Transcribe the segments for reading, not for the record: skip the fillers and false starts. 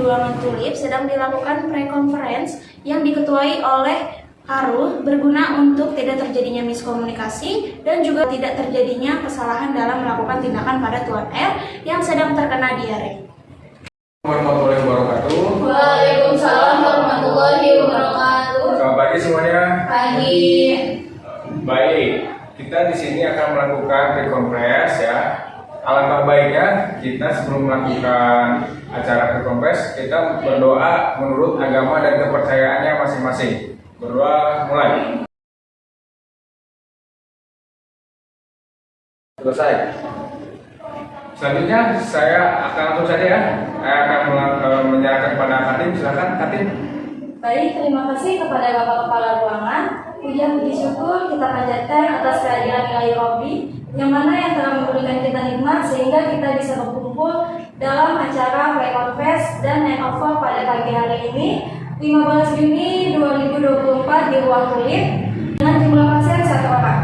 Ruangan Tulip sedang dilakukan pre-conference yang diketuai oleh Haru berguna untuk tidak terjadinya miskomunikasi dan juga tidak terjadinya kesalahan dalam melakukan tindakan pada Tuan R yang sedang terkena diare. Warahmatullahi wabarakatuh. Waalaikumsalam warahmatullahi wabarakatuh. Selamat pagi semuanya. Pagi. Baik, kita di sini akan melakukan pre-conference ya. Alangkah baiknya kita sebelum melakukan acara pre-conference kita berdoa menurut agama dan kepercayaannya masing-masing. Berdoa mulai. Selesai. Selanjutnya saya akan langsung saja ya. Saya akan menyerahkan kepada Katim. Silakan Katim. Baik, terima kasih kepada Bapak Kepala Ruangan. Puji syukur kita panjatkan atas kehadiran Ilahi Robbi yang mana yang telah memberikan kita nikmat sehingga kita bisa berkumpul dalam acara pre-conference dan handover pada pagi hari ini 15 Juni 2024 di Ruang Tulip dengan jumlah pasien 1 orang.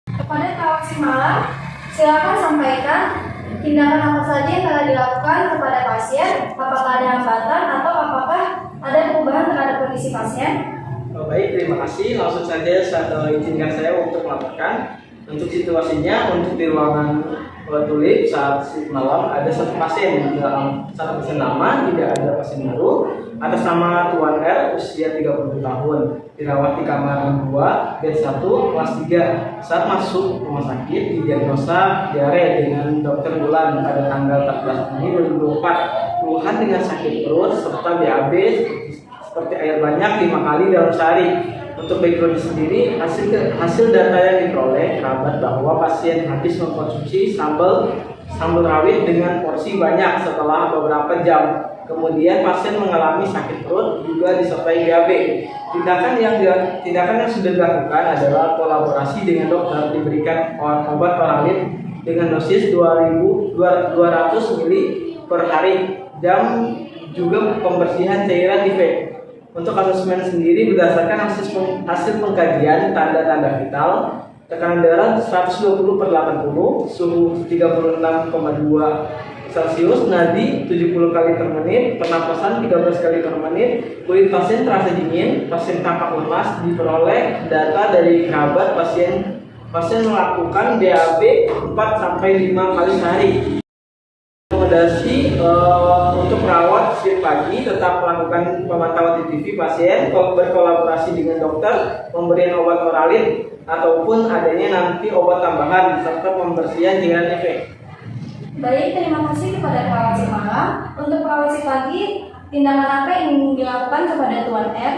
Kepada Kawasi Malam, silakan sampaikan tindakan apa saja yang telah dilakukan kepada pasien, apakah ada hambatan atau apakah ada perubahan terhadap kondisi pasien. Baik, terima kasih. Langsung saja izinkan saya untuk melaporkan. Untuk situasinya, untuk di ruangan Tulip saat malam ada satu pasien lama, tidak ada pasien baru. Atas nama Tuan R, usia 30 tahun, dirawat di kamar 2, bed 1, kelas 3. Saat masuk rumah sakit, didiagnosa diare dengan dokter Bulan pada tanggal 14 Juni 2024. Keluhan dengan sakit perut serta BAB seperti air banyak 5 kali dalam sehari. Untuk background sendiri, hasil data yang diperoleh kerabat bahwa pasien habis mengkonsumsi sambal rawit dengan porsi banyak setelah beberapa jam. Kemudian pasien mengalami sakit perut juga disertai BAB. Tindakan yang sudah dilakukan adalah kolaborasi dengan dokter, diberikan obat oralin dengan dosis 200 ml per hari, jam juga pembersihan cairan defek. Untuk asesmen sendiri berdasarkan hasil pengkajian tanda-tanda vital, tekanan darah 120/80, suhu 36,2 Celcius, nadi 70 kali per menit, pernapasan 13 kali per menit, kulit pasien terasa dingin, pasien tampak lemas. Diperoleh data dari kerabat pasien melakukan BAB 4-5 kali sehari. Rekomendasi untuk perawat shift pagi tetap melakukan pemantauan TTV pasien, berkolaborasi dengan dokter, pemberian obat oralin ataupun adanya nanti obat tambahan serta pembersihan cairan efek. Baik, terima kasih kepada perawat malam. Untuk perawat pagi, tindakan apa yang dilakukan kepada Tuan R?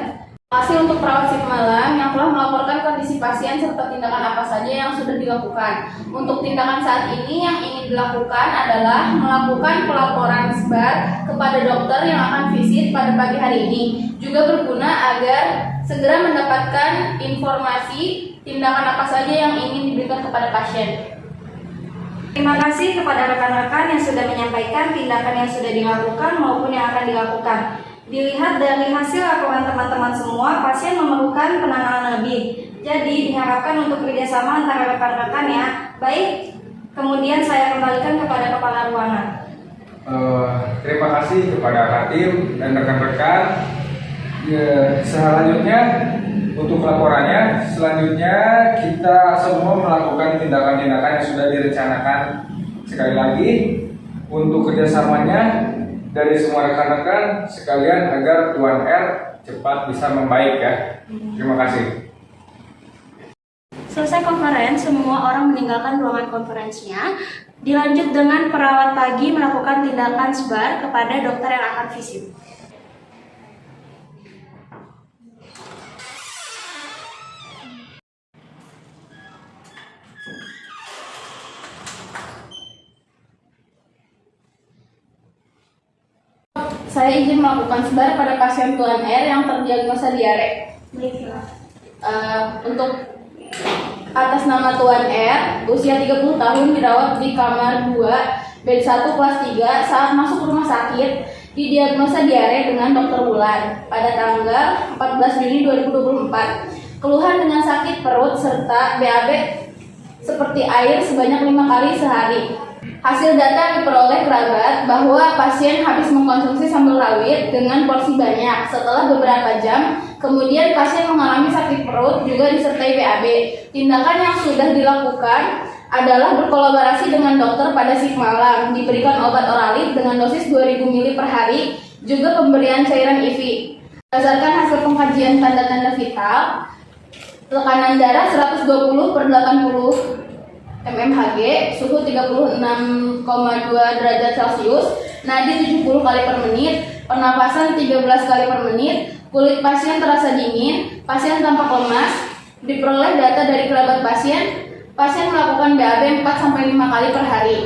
Terima kasih untuk perawat shift malam yang telah melaporkan kondisi pasien serta tindakan apa saja yang sudah dilakukan. Untuk tindakan saat ini yang ingin dilakukan adalah melakukan pelaporan SBAR kepada dokter yang akan visit pada pagi hari ini. Juga berguna agar segera mendapatkan informasi tindakan apa saja yang ingin diberikan kepada pasien. Terima kasih kepada rekan-rekan yang sudah menyampaikan tindakan yang sudah dilakukan maupun yang akan dilakukan. Dilihat dari hasil laporan teman-teman semua, pasien memerlukan penanganan lebih. Jadi diharapkan untuk kerjasama antara rekan-rekan ya. Baik, kemudian saya kembalikan kepada Kepala Ruangan. Terima kasih kepada Katim dan rekan-rekan. Selanjutnya untuk laporannya, selanjutnya kita semua melakukan tindakan-tindakan yang sudah direncanakan. Sekali lagi untuk kerjasamanya dari semua rekan-rekan sekalian agar Tuan R cepat bisa membaik ya. Terima kasih. Selesai konferensi, semua orang meninggalkan ruangan konferensinya. Dilanjut dengan perawat pagi melakukan tindakan SBAR kepada dokter yang akan visit. Saya izin melakukan SBAR pada pasien Tuan R yang terdiagnosa diare. Untuk atas nama Tuan R, usia 30 tahun, dirawat di kamar 2, bed 1, kelas 3. Saat masuk rumah sakit, didiagnosa diare dengan dokter Bulan pada tanggal 14 Juni 2024. Keluhan dengan sakit perut serta BAB seperti air sebanyak 5 kali sehari. Hasil data diperoleh kerabat bahwa pasien habis mengkonsumsi sambal rawit dengan porsi banyak. Setelah beberapa jam, kemudian pasien mengalami sakit perut juga disertai BAB. Tindakan yang sudah dilakukan adalah berkolaborasi dengan dokter pada shift malam, diberikan obat oralit dengan dosis 2000 ml per hari, juga pemberian cairan IV. Berdasarkan hasil pengkajian tanda-tanda vital, tekanan darah 120/80 mmHg, suhu 36,2 derajat Celcius, nadi 70 kali per menit, pernapasan 13 kali per menit, kulit pasien terasa dingin, pasien tampak lemas. Diperoleh data dari kerabat pasien, pasien melakukan BAB 4-5 kali per hari.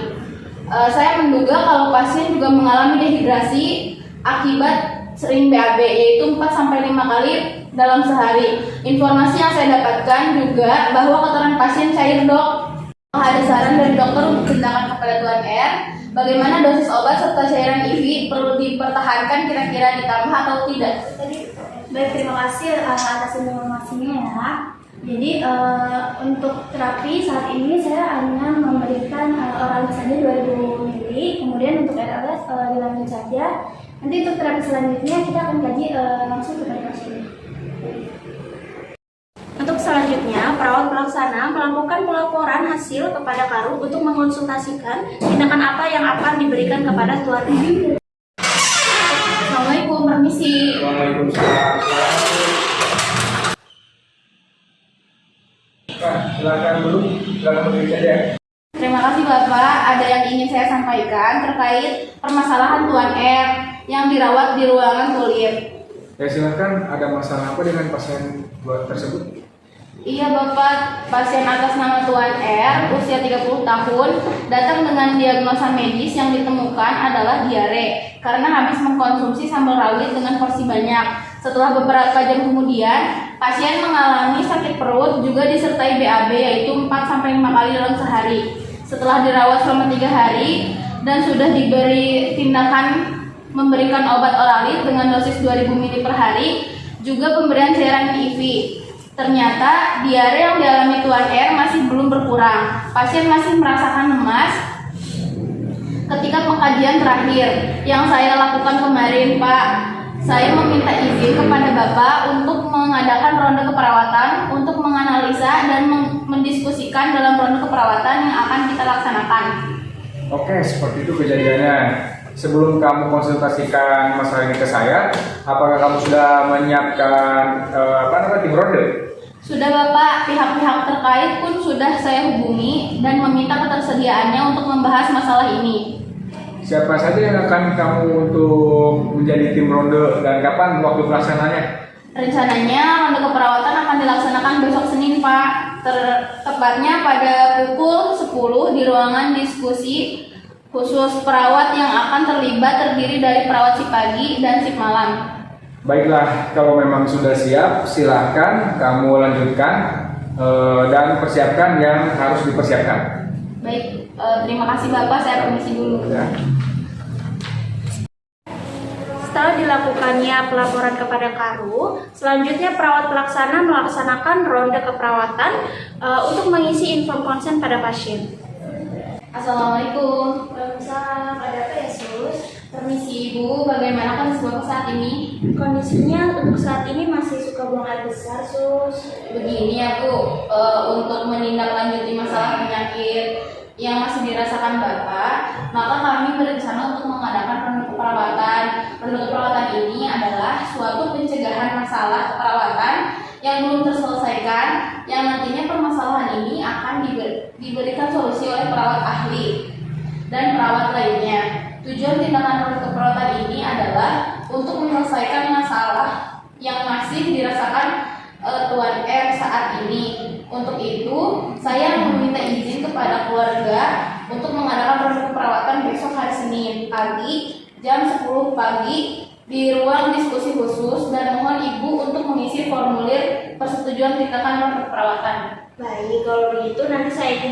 Saya menduga kalau pasien juga mengalami dehidrasi akibat sering BAB, yaitu 4-5 kali dalam sehari. Informasi yang saya dapatkan juga bahwa kotoran pasien cair, Dok. Ada saran dari dokter untuk tindakan kepada Tuan R, bagaimana dosis obat serta cairan IV perlu dipertahankan kira-kira ditambah atau tidak? Baik, terima kasih atas informasinya ya. Jadi untuk terapi saat ini saya hanya memberikan oralit saja 2000 ml, kemudian untuk RLS dilanjut saja. Nanti untuk terapi selanjutnya kita akan kaji langsung kepada pasien. Untuk selanjutnya, perawat pelaksana melakukan pelaporan hasil kepada Karu untuk mengonsultasikan tindakan apa yang akan diberikan kepada Tuan R. Assalamualaikum, permisi. Waalaikumsalam. Nah, silakan dulu, silakan berdiri saja. Terima kasih Bapak. Ada yang ingin saya sampaikan terkait permasalahan Tuan R yang dirawat di ruangan kulit. Ya silakan, ada masalah apa dengan pasien tersebut? Iya Bapak, pasien atas nama Tuan R, usia 30 tahun, datang dengan diagnosa medis yang ditemukan adalah diare karena habis mengkonsumsi sambal rawit dengan porsi banyak. Setelah beberapa jam kemudian, pasien mengalami sakit perut juga disertai BAB, yaitu 4-5 kali dalam sehari. Setelah dirawat selama 3 hari dan sudah diberi tindakan memberikan obat oralit dengan dosis 2000 ml per hari, juga pemberian cairan IV. Ternyata diare yang dialami Tuan R masih belum berkurang. Pasien masih merasakan lemas ketika pengkajian terakhir yang saya lakukan kemarin, Pak. Saya meminta izin kepada Bapak untuk mengadakan ronde keperawatan untuk menganalisa dan mendiskusikan dalam ronde keperawatan yang akan kita laksanakan. Oke, seperti itu kejadiannya. Sebelum kamu konsultasikan masalah ini ke saya, apakah kamu sudah menyiapkan tim ronde? Sudah Bapak, pihak-pihak terkait pun sudah saya hubungi dan meminta ketersediaannya untuk membahas masalah ini. Siapa saja yang akan kamu untuk menjadi tim ronde dan kapan waktu pelaksananya? Rencananya ronde keperawatan akan dilaksanakan besok Senin, Pak. Tepatnya pada pukul 10 di ruangan diskusi khusus perawat yang akan terlibat terdiri dari perawat shift pagi dan shift malam. Baiklah, kalau memang sudah siap, silahkan kamu lanjutkan dan persiapkan yang harus dipersiapkan. Baik, terima kasih Bapak, saya permisi dulu. Ya. Setelah dilakukannya pelaporan kepada Karu, selanjutnya perawat pelaksana melaksanakan ronde keperawatan untuk mengisi inform konsen pada pasien. Assalamualaikum. Waalaikumsalam. Ada apa ya, Sus? Permisi Ibu, bagaimana kondisi Bapak saat ini? Kondisinya untuk saat ini masih suka buang air besar, Sus. Begini ya Bu, untuk menindaklanjuti masalah penyakit yang masih dirasakan Bapak, maka kami berencana untuk mengadakan ronde keperawatan. Ronde keperawatan ini adalah suatu pencegahan masalah keperawatan yang belum terselesaikan, yang nantinya permasalahan ini akan diberikan solusi oleh perawat ahli dan perawat lainnya. Tujuan tindakan ronde keperawatan ini adalah untuk menyelesaikan masalah yang masih dirasakan Tuan R saat ini. Untuk itu, saya meminta izin kepada keluarga untuk mengadakan ronde keperawatan besok hari Senin pagi jam 10 pagi di ruang diskusi khusus, dan mohon Ibu untuk mengisi formulir persetujuan tindakan ronde keperawatan. Baik, kalau begitu nanti saya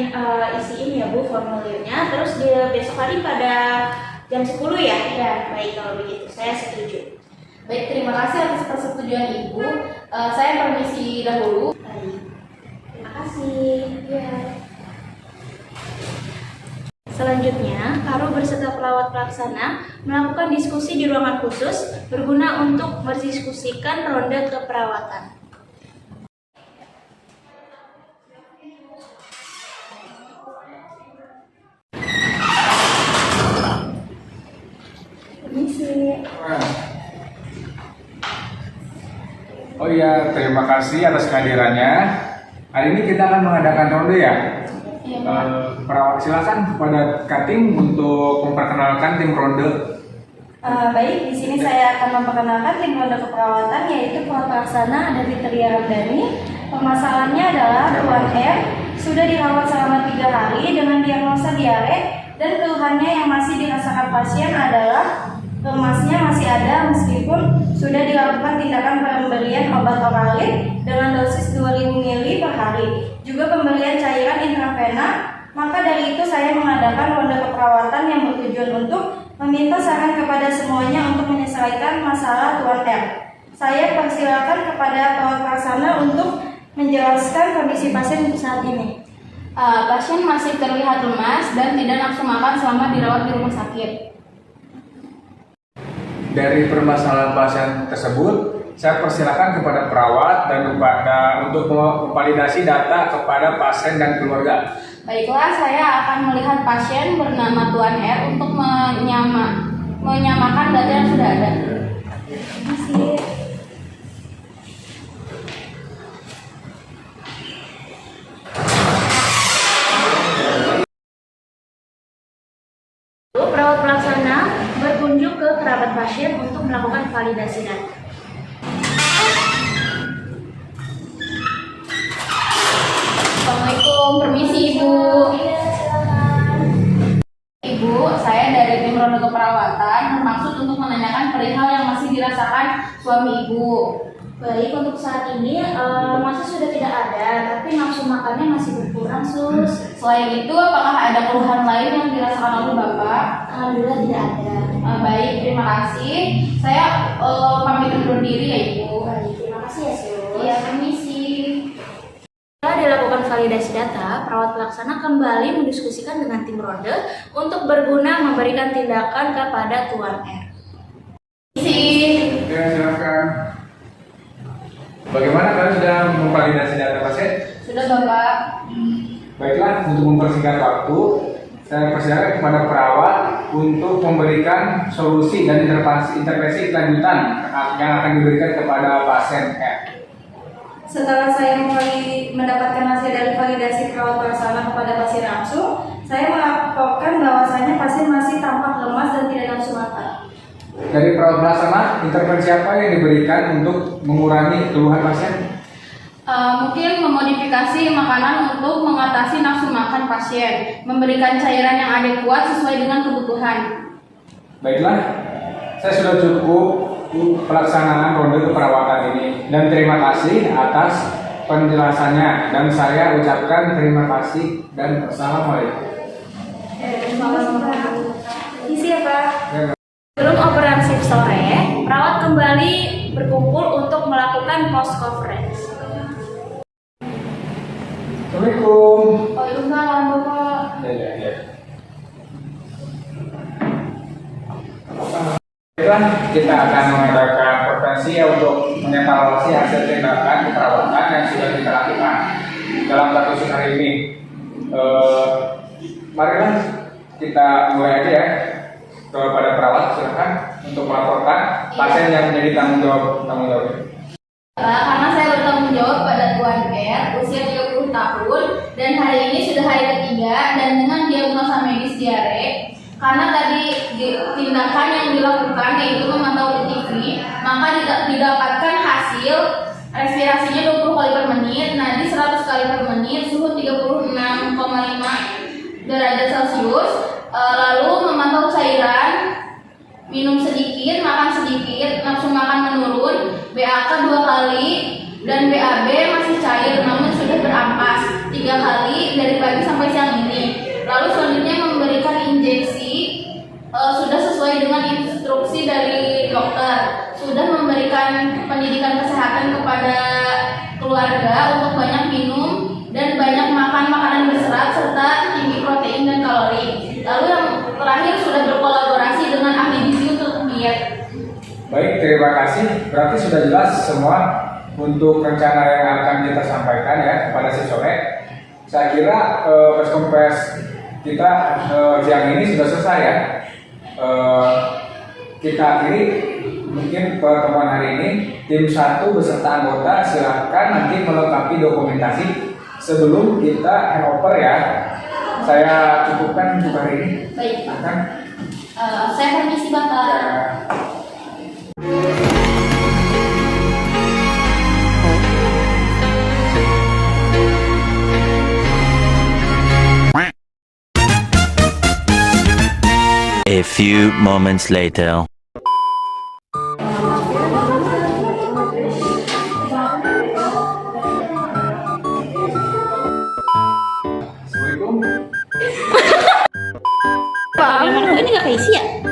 isiin ya Bu formulirnya. Terus di besok hari pada jam 10 ya? Ya, baik kalau begitu. Saya setuju. Baik, terima kasih atas persetujuan Ibu. Saya permisi dahulu. Baik. Terima kasih. Ya. Selanjutnya, Karu berserta perawat pelaksana melakukan diskusi di ruangan khusus berguna untuk mendiskusikan ronde keperawatan. Oh iya, terima kasih atas kehadirannya. Hari ini kita akan mengadakan ronde ya. Iya, Perawat silakan kepada Kating untuk memperkenalkan tim ronde. Baik, di sini saya akan memperkenalkan tim ronde keperawatan, yaitu perawat pelaksana ada Fitria Ramdhani. Permasalahannya adalah Tuan R sudah dirawat selama 3 hari dengan diagnosa diare, dan keluhannya yang masih dirasakan pasien adalah lemasnya masih ada meskipun sudah dilakukan tindakan pemberian obat oralit dengan dosis 2000 ml per hari, juga pemberian cairan intravena. Maka dari itu saya mengadakan ronde keperawatan yang bertujuan untuk meminta saran kepada semuanya untuk menyelesaikan masalah Tuan R. Saya persilakan kepada perawat pelaksana untuk menjelaskan kondisi pasien saat ini. Pasien masih terlihat lemas dan tidak nafsu makan selama dirawat di rumah sakit. Dari permasalahan pasien tersebut, saya persilakan kepada perawat dan untuk memvalidasi data kepada pasien dan keluarga. Baiklah, saya akan melihat pasien bernama Tuan R untuk menyamakan data yang sudah ada. Terima kasih. Perawat pelaksana berkunjung ke kerabat pasien untuk melakukan validasi data. Assalamualaikum, permisi Ibu. Ibu, saya dari tim ronde keperawatan bermaksud untuk menanyakan perihal yang masih dirasakan suami Ibu. Baik, untuk saat ini masih sudah tidak ada, tapi nafsu makannya masih berkurang, Sus. Selain itu, apakah ada keluhan lain yang dirasakan oleh Bapak? Alhamdulillah tidak ada. Baik, terima kasih. Saya pamit undur diri ya Ibu. Baik, terima kasih ya, Sus. Iya, permisi. Setelah dilakukan validasi data, perawat pelaksana kembali mendiskusikan dengan tim ronde untuk berguna memberikan tindakan kepada Tuan R. Permisi. Oke, silakan. Bagaimana kalian sudah memvalidasi data pasien? Sudah Bapak. Baiklah, untuk mempersingkat waktu, saya persilakan kepada perawat untuk memberikan solusi dan intervensi kelanjutan yang akan diberikan kepada pasien R. Setelah saya mendapatkan hasil dari validasi perawat pelaksana kepada pasien langsung, saya melaporkan bahwasanya pasien masih tampak lemas dan tidak nafsu makan. Dari perawat pelaksana, intervensi apa yang diberikan untuk mengurangi keluhan pasien? Mungkin memodifikasi makanan untuk mengatasi nafsu makan pasien, memberikan cairan yang adekuat sesuai dengan kebutuhan. Baiklah, saya sudah cukup pelaksanaan ronde keperawatan ini, dan terima kasih atas penjelasannya, dan saya ucapkan terima kasih dan assalamualaikum. Isi ya, Pak. Ya, Sebelum operasi sore, perawat kembali berkumpul untuk melakukan post conference. Assalamualaikum. Waalaikumsalam Bapak. Ya. Baiklah, kita akan mengadakan konferensi untuk mengevaluasi hasil tindakan keperawatan yang sudah kita lakukan dalam kasus hari ini. Marilah kita mulai aja ya. Kepada perawat, silakan untuk melaporkan pasien yang menjadi tanggung jawab. Karena saya bertanggung jawab pada Tuan R, usia 30 tahun, dan hari ini sudah hari ketiga, dan dengan diagnosa medis diare. Karena tadi tindakan yang dilakukan yaitu memantau di TV, maka didapatkan hasil respirasinya 20 kali per menit, nadi 100 kali per menit, suhu 36,5 derajat Celcius, lalu memantau cairan, minum sedikit, makan sedikit, nafsu makan menurun, BAK 2 kali, dan BAB masih cair namun sudah berampas 3 kali dari pagi sampai siang ini. Lalu selanjutnya memberikan injeksi, sudah sesuai dengan instruksi dari dokter, sudah memberikan pendidikan kesehatan kepada keluarga untuk banyak minum dan banyak makan makanan berserat serta tinggi protein dan kalori. berarti sudah jelas semua untuk rencana yang akan kita sampaikan ya kepada si sore. Saya kira press conference kita siang ini sudah selesai ya. Kita akhiri mungkin pertemuan hari ini. Tim 1 beserta anggota silakan nanti melengkapi dokumentasi sebelum kita handover ya. Saya cukupkan untuk hari ini. Baik, Pak. Kan? Saya permisi, Bapak. A few moments later. Assalamualaikum. Pak, ini nggak keisi ya?